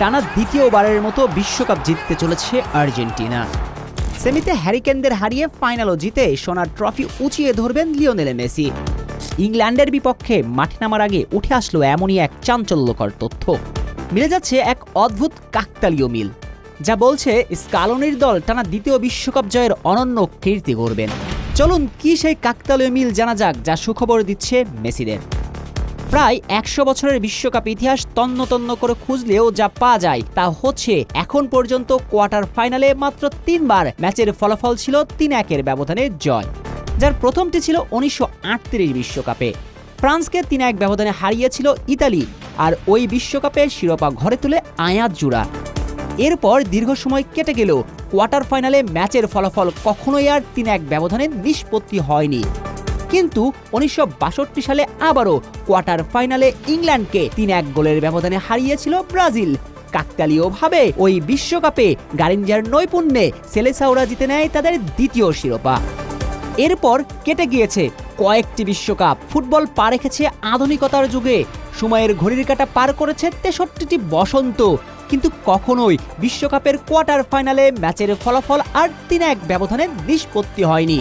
টানা দ্বিতীয়বারের মতো বিশ্বকাপ জিততে চলেছে আর্জেন্টিনা। সেমিতে হ্যারিকেনদের হারিয়ে ফাইনালও জিতে সোনার ট্রফি উঁচিয়ে ধরবেন লিওনেল মেসি। ইংল্যান্ডের বিপক্ষে মাঠে নামার আগে উঠে আসলো এমনই এক চাঞ্চল্যকর তথ্য। মিলে যাচ্ছে এক অদ্ভুত কাকতালীয় মিল, যা বলছে স্কালোনির দল টানা দ্বিতীয় বিশ্বকাপ জয়ের অনন্য কীর্তি করবেন। চলুন কি সেই কাকতালীয় মিল জানা যাক, যা সুখবর দিচ্ছে মেসিদের। প্রায় ১০০ বছরের বিশ্বকাপ ইতিহাস তন্ন তন্ন করে খুঁজলেও যা পাওয়া যায় তা হচ্ছে এখন পর্যন্ত কোয়ার্টার ফাইনালে মাত্র ৩ বার ম্যাচের ফলাফল ছিল ৩-১ ব্যবধানে জয়, যার প্রথমটি ছিল ১৯৩৮ বিশ্বকাপে। ফ্রান্সকে ৩-১ ব্যবধানে হারিয়েছিল ইতালি, আর ওই বিশ্বকাপের শিরোপা ঘরে তুলে আয়াত জুরা। এরপর দীর্ঘ সময় কেটে গেলেও কোয়ার্টার ফাইনালে ম্যাচের ফলাফল কখনোই আর ৩-১ ব্যবধানে নিষ্পত্তি হয়নি। কিন্তু ১৯৬২ সালে আবারও কোয়ার্টার ফাইনালে ইংল্যান্ডকে ৩-১ গোলের ব্যবধানে হারিয়েছিল ব্রাজিল। কাকতালীয়ভাবে ওই বিশ্বকাপে গারিঞ্জার নৈপুণ্যে সেলেসাওরা জিতে নেয় তাদের দ্বিতীয় শিরোপা। এরপর কেটে গিয়েছে কয়েকটি বিশ্বকাপ, ফুটবল পা রেখেছে আধুনিকতার যুগে, সময়ের ঘড়ির কাঁটা পার করেছে ৬৩টি বসন্ত, কিন্তু কখনোই বিশ্বকাপের কোয়ার্টার ফাইনালে ম্যাচের ফলাফল আর ৩-১ ব্যবধানে নিষ্পত্তি হয়নি।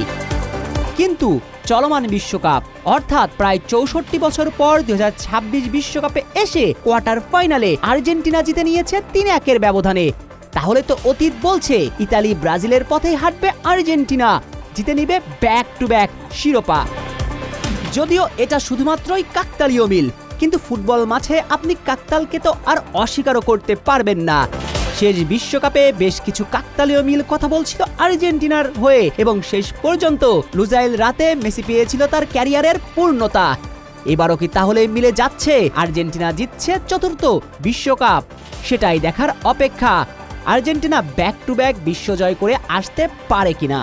কিন্তু চলমান বিশ্বকাপ অর্থাৎ প্রায় ৬৪ বছর পর ২০২৬ বিশ্বকাপে এসে কোয়ার্টার ফাইনালে আর্জেন্টিনা জিতে নিয়েছে ৩-১ ব্যবধানে। তাহলে তো অতীত বলছে ইতালি ব্রাজিলের পথেই হাঁটবে আর্জেন্টিনা, জিতে নিবে ব্যাক টু ব্যাক শিরোপা। যদিও এটা শুধুমাত্রই কাকতালীয় মিল, কিন্তু ফুটবল মাঠে আপনি কাকতালকে তো আর অস্বীকারও করতে পারবেন না। শেষ বিশ্বকাপে বেশ কিছু কাকতালীয় মিল কথা বলছিল আর্জেন্টিনার হয়ে, এবং শেষ পর্যন্ত লুজাইল রাতে মেসি পেয়েছিল তার ক্যারিয়ারের পূর্ণতা। এবারও কি তাহলে মিলে যাচ্ছে? আর্জেন্টিনা জিতছে ৪র্থ বিশ্বকাপ, সেটাই দেখার অপেক্ষা। আর্জেন্টিনা ব্যাক টু ব্যাক বিশ্বজয় করে আসতে পারে কিনা।